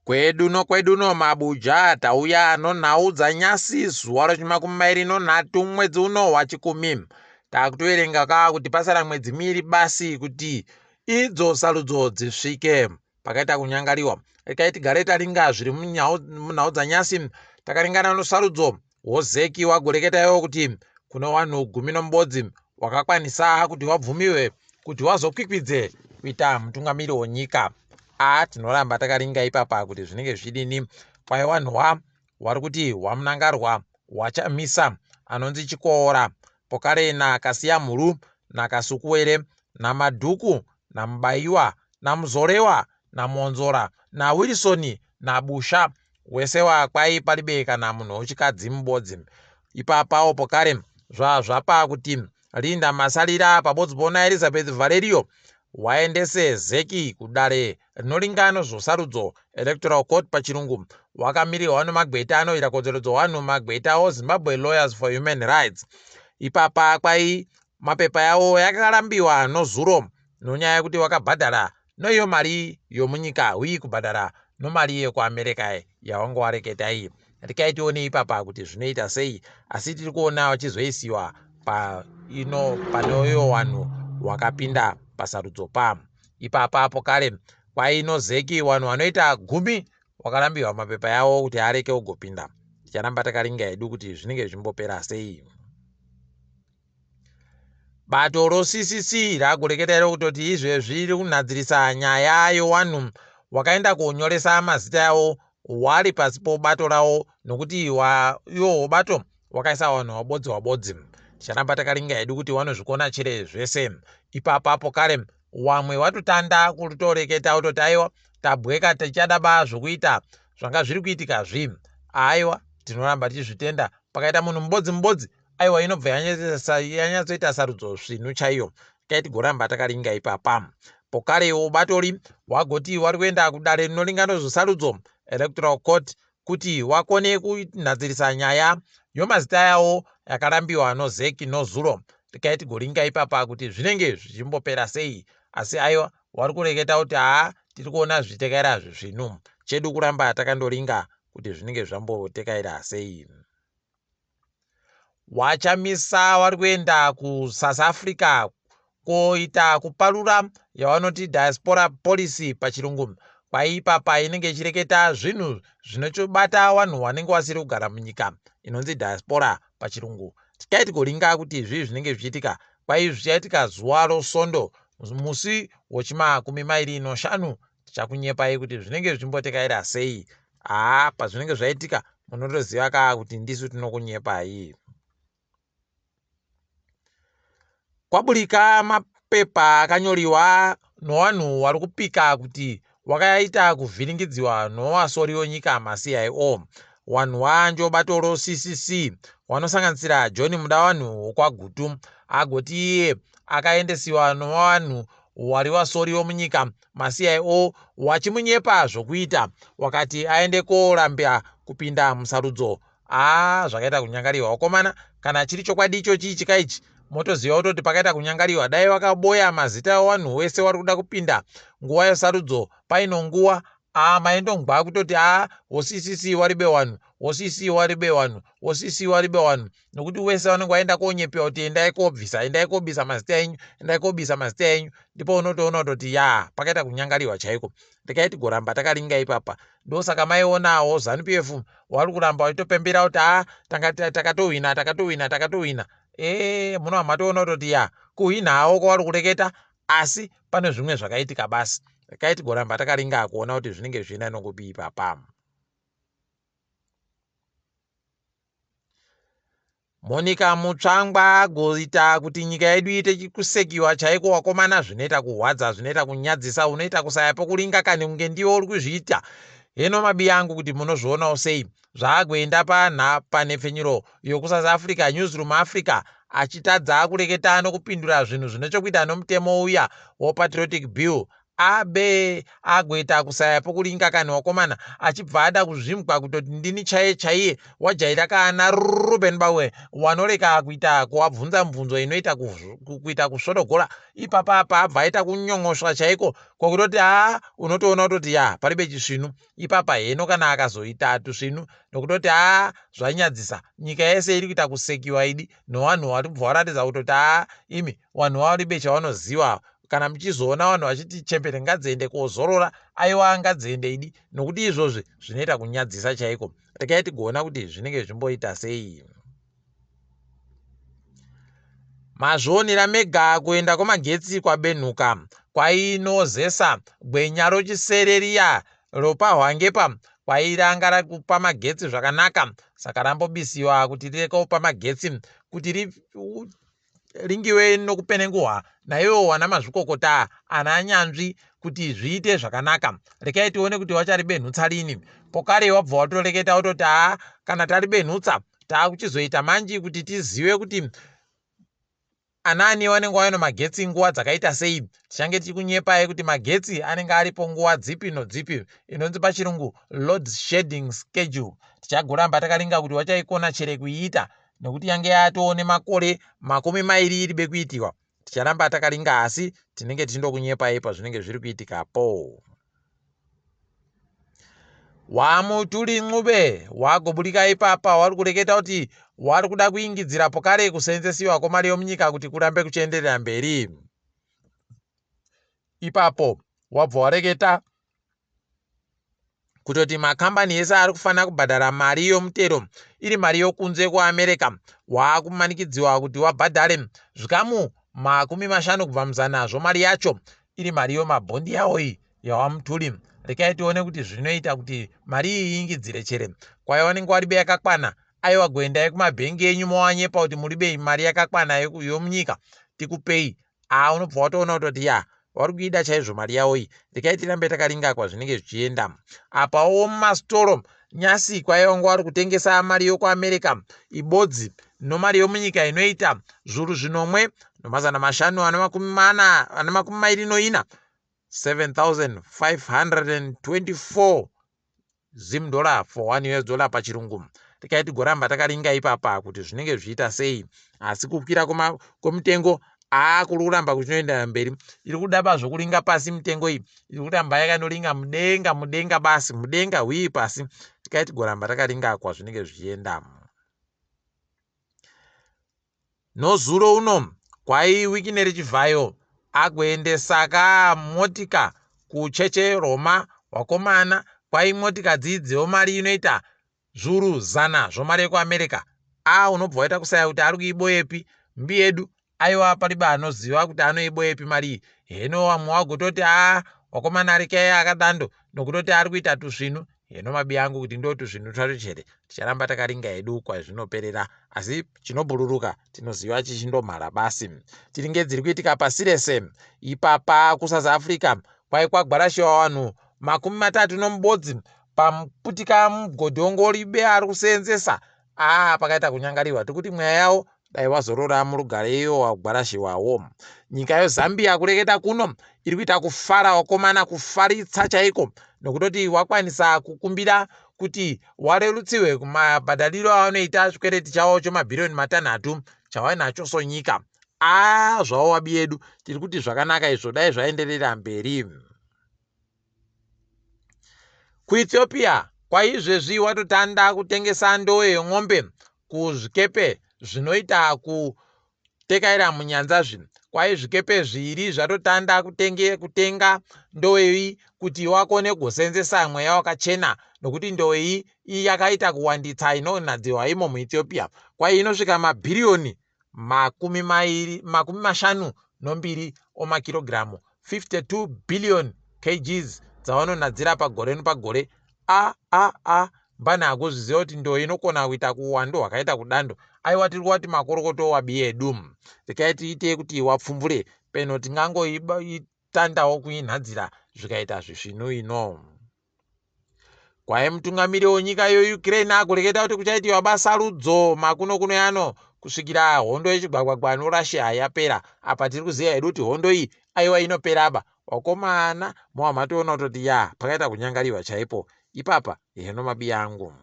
Kweduno mabuja tauya nhau dzanyasi zuwa rochimakumi nonhatu mwedzi uno waChikumi. Takutoverenga kuti pasara mwedzi miviri basi kuti idzo sarudzo dzisvike pakaita kunyangariwa. Rekai tigare taringa zviri munhau dzanyasi. Takaringana nosarudzo ZEC wagoreketayo kuti kuna vanhu 10 wakakwanisa kuti wabvumiwe kuti wazokwikwidze kuita mutungamiri wonyika. Tinoramba takaringa ipapa kuti zvinenge zvidini. Kwai wanhuwa wari kuti wamunangarwa wachamisa anonzi chikoora pokare nakasiya mhuru nakasukuwere namadhuku namubayiwa namuzorewa namonzora naWilsoni nabusha wese wakwai palibe kana munhu wechikadzi mubodzi. Ipapawo pokare zvapa kuti Linda Masalira pabodzi pona Elizabeth Valerio waendese ZEC kudare rinoringana zvosarudzo electoral court pachirungu. Wakamirirwa nemagweta anoita kodzero dzowanhu magweta Zimbabwe Lawyers for Human Rights. Ipapa kwai mapepa yawo yakarambiwa nozuro nonyaya yekuti wakabhadhara noiyo mari yomunyika hui kubhadhara nomari yekuAmerika yawanga wareketa iyi. Tikaitione ipapa kuti zvinoita sei, asi tiri kuona wachizoisiwa panoyo wanhu wakapinda pasarudzo pam. Ipapa pokare kwaino ZEC wanhu wanoita 10 wakarambiwa mapepa yawo kuti areke ugopinda. Ticharamba takaringa edu kuti zvinenge zvimbopera sei. Bato roCCC ragoreketa kuti izvezvi riri kunadzirisa nyaya yewanhu wakaenda konyoresa mazita yawo wari pasi pobato rawo nokuti iwo bato wakaisa wanhu wabodzi. Ticharamba takaringa edu kuti wanozvikona chire zvese. Ipapa pokare wamwe watotanda kutoreketa utoti aiwa tabweka tichada ba zvokuita zvanga zviri kuitika zvi. Aiwa tinoramba tichizvitenda pakaita munhu mubodzi aiwa inobva yanyatsoita sarudzo svinhu chaiyo. Tigoramba takaringa ipapa. Pokarewo batori wagoti wari kuenda kudare rinoringana zvosarudzo electoral court kuti wakone kunadzirisa nyaya yomazita yawo yakarambiwa noZEC nozuro. Tigoringa ipapa kuti zvinenge zvichimbopera sei, asi aiwa wari kureketa kuti tiri kuona zvitekaira zvinhu chedu kuramba takandoringa kuti zvinenge zvambotekaira sei. Wachamisa wari kuenda kuSouth Africa koita kuparura yavanoti diaspora policy pachirungu. Kwaipapa inenge ichireketa zvinhu zvinotobata wanhu wanenge wasiri kugara munyika inonzi diaspora pachirungu. Tikaitigoringa kuti izvi zvinenge zvichiitika kwai zvichaitika zuwa rosondo musi wechi25 tichakunyepai kuti zvinenge zvichimbotekaira sei. Pazvinenge zvaitika munotoziva kuti ndisu tinokunyepai. Kwaburika mapepa akanyoriwa nowanhu wari kupika kuti wakaita kuvhiringidziwa nowasori wonyika maCIO. Wanhu wanjo bato roCCC wanosanganisira John Mudawanhu wokwaGutu agoti iye akaendesiwa nowanhu wari wasori womunyika maCIO wachimunyepa zvokuita wakati aende korambia kupinda musarudzo. Zvakaita kunyangariwa wakomana. Kana chiri chokwadi ichochi chikaichi motoziva kuti pakaita kunyangariwa dai wakaboya mazita ewanhu wese wari kuda kupinda nguva yesarudzo paino nguva maindongwa kutoti OCCC waribe wanhu, OCCC waribe wanhu, OCCC waribe wanhu, nokuti wese wanenge waenda konyepewa kuti endai kobisa mazita enyu, ndipo unotoona kuti pakaita kunyangariwa chaiko. Tigoramba takaringa ipapa. Ndosaka maionawo ZANU-PF wari kuramba wachitopembera kuti takatowina. Muno matoona kuti kuhina hawo kwari kureketa, asi pane zvimwe zvakaitika basi. Tigoramba takaringa kuona kuti zvinenge zvina nokupi ipapa. Monica Mutsvangwa agoita kuti nyika yedu iite kusekiwa chaiko wakomana, zvinoita kuhwadza, zvinoita kunyadzisa, unoita kusaya pokuringa kani kunge ndiwo uri kuzviita. Heno mabi yangu kuti munozvionawo sei zvaagoenda panhepfenyuro yokuSouth Africa Newsroom Africa achitadza kureketa nokupindura zvinhu zvinochokuita nomutemo uya woPatriotic Bill. abe agoita kusaya pokulinga kana wakomana achibva ada kuzvimbwa kutoti ndini chaiye wajaira kana Ruben Bawe wanoreka kuita kuwabvunza mibvunzo inoita kuita kusvodogora ipapa apa abva aita kunyong'osva chaiko kwakutoti unotoona kutoti paribe chisvinu ipapa heno kana akazoita tusvinu nokutoti zvanyadzisa nyika yese iri kuita kusekiwa idi nevanhu vari kubva varatidza kutoti imi vanhu varibe chavanoziva kana muchizoona vanhu vachiti chembere ngadziende kozorora aiwa ngadziende idi nokuti izvozvi zvinoita kunyadzisa chaiko. Regai tigoona kuti zvinenge zvimboita sei. Mazvionera mega kuenda kwamagetsi kwabenhuka kwainozesa gwenya rochisereriya ropa hwangepa kwairanga kupa magetsi zvakanaka saka rambobisiwa kuti rireke kupa magetsi kuti ringiwe nokupenenguhwa naiwo wana mazvikokota ana nyanzvi kuti zviite zvakanaka. Rekai tione kuti wacharibenhutsa lini. Pokare wabva watoreketa utoti kana taribenhutsa takuchizoita manji kuti tizive kuti anani wanenge waino magetsi nguva dzakaita sei. Tichange tichikunyepai kuti magetsi anenge aripo nguva dzipi nodzipi inonzi pachirungu load shedding schedule. Tichagoramba takaringa kuti wachaikona chere kuiita nekuti yange yatoone makore 20 iribe kuitiwa. Ticharamba takaringa asi tinenge tindokunyepai pazvinenge zviri kuitikapo. Wamutuli Ncube wagobudika ipapa wari kureketa kuti wari kuda kuingidzira pokare kuseenzesiwa kwemari yomunyika kuti kurambe kuchienderera mberi. Ipapo wabva wareketa kutoti makambani ese ari kufanira kubhadhara mari yomutero iri mari yokunze kuAmerica waakumanikidziwa kuti wabhadhare zvikamu 50 kubva muzanazvo mari yacho iri mari yomabhondi yawo iyi yawamutuli. Rekai tione kuti zvinoita kuti mari iyi iingidzire chere. Kwai wanenge waribe yakakwana aiwa goendai kumabhengi enyu mowanyepa kuti muribe mari yakakwana yomunyika tikupei. Unobva watoona kutoti wari kuida chaizvo mari yawo iyi. Rekai tirambe takaringa kwazvinenge zvichienda. Apawo mumastoro nyasi kwaiwanga wari kutengesa mari yokuAmerica ibodzi nomari yomunyika inoita zviuru zvinomwe namazana mashanu ana makumi mairi noina 7,524 zim dollar for $1 pachirungu. Rekai tigoramba takaringa ipapa kuti zvinenge zvichiita sei. Asi kukwira kwemutengo kuramba kuchinoenda mberi. Iri kudaba zvokuringa pasi mitengo iyi. Iri kutamba yakanoringa mudenga basi mudenga hwii pasi. Rekai tigoramba takaringa kwazvinenge zvichienda. Nozuro uno kwai wiki nerichivhayo agoendesa motika kucheche Roma wakomana kwai motika dzidziwo mari inoita zviuru 100 zvomari yekuAmerica. Unobva waita kusaya kuti ari kuiboyepi mbi yedu aiwa paribe anoziva kuti anoiboyepi mari. Heno wamwe wagototi wakomana rekai akadando nokutoti ari kuita tusvinu. Heno mabi angu kuti ndo tusvinu twacho chere. Ticharamba takaringa hedu kwazvinoperera asi chinobhururuka tinoziva chichindomhara basi. Tiringe dziri kuitika pasi rese. Ipapa kuSouth Africa kwai kwagwarashiwa vanhu 30 pamuputika mugodhongo ribe ari kuseenzesa. Pakaita kunyangariwa tikuti mweya yawo dai wazorora murugare iyo wagwarashiwawo. Nyika yoZambia kureketa kuno iri kuita kufara wakomana kufaritsa chaiko nokutoti wakwanisa kukumbira kuti warerutsiwe kumabhadhariro avanoita chikwereti chawo chomabhirioni 6 chawainacho sonyika. Zvawo wabi yedu tiri kuti zvakanaka izvo dai zvaenderera mberi. KuEthiopia kwaizvezvi watotanda kutengesa ndowe yeng'ombe kuzvikepe zvinoita kutekaira munyanza kwai zvikepe zviri zvatotanda kutenga ndowe iyi kuti wakone kugoseenzesa mweya wakachena nokuti ndowe iyi yakaita kuwanditsa inonadziwa imo muEthiopia kwai inosvika mabhirioni 52 omakirogiramu 52 billion kgs dzavanonadzira pagore nepagore. Mbani akuzviziva kuti ndowe inokona kuita kuwando hwakaita kudando. Aiwa tiri kuwati makorokoto wabi yedu. Rekai tiite kuti wapfumvure peno tingangoitandawo kuinhadzira zvikaita zvisvinu ino. Kwai mutungamiri wenyika yeUkraine akureketa kuti kuchaitiwa basarudzo makuno yano kusvikira hondo yechigwagwagwa noRussia yapera. Apa tiri kuziva hedu kuti hondo iyi aiwa inoperaba wakomana matoona kutoti pakaita kunyangariwa chaipo ipapa mabi yangu.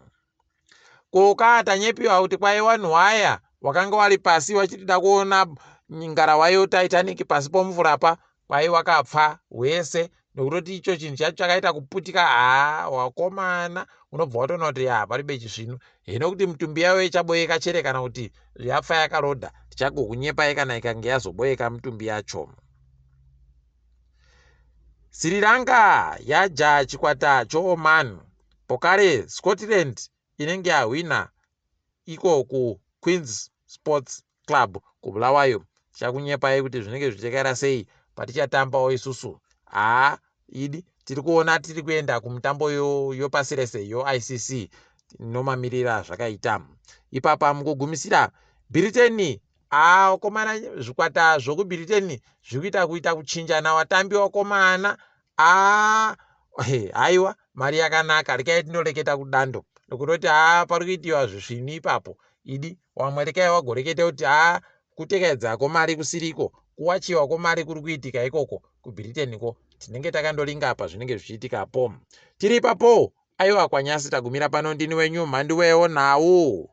Tanyepiwa kuti kwai vanhu aya wakanga wari pasi wachitida kuona ngarawa Titanic pasi pomvura kwai wakapfa wese nekutoti icho chinhu chacho chakaita kuputika. Wakomana unobva watoona kuti paribe chizvino kuti mitumbi yayo ichaboyeka chere kana kuti yafa yakarodha tichagokunyepai kana ikange yazoboyeka mitumbi yacho. Sri Lanka yaja chikwata choMan pokare Scotland inenge yahwina iko kuQueen's Sports Club kubulawayo. Tichakunyepai kuti zvinenge zvichekera sei patichatambawo isusu. Idi tiri kuona tiri kuenda kumutambo yopasi rese ICC inomamirira zvakaita. Ipapa mukugumisira Britain wakomana zvikwata zvokuBritain zvikuita kuita kuchinjana watambi wakomana. Haiwa mari yakanaka rekai tinoreketa kudando nokutoti pari kuitiwa zvisvinu ipapo. Idi wamwe rekai wagoreketa kuti kutekedza kwemari kusiriko, kuwachiwa kwemari kuri kuitika ikoko kuBritain ko tinenge takandoringa apa zvinenge zvichiitikapo. Tiri ipapo aiwa kwanyasi tagumira pano. Ndini wenyu Mhanduwe WeNhau.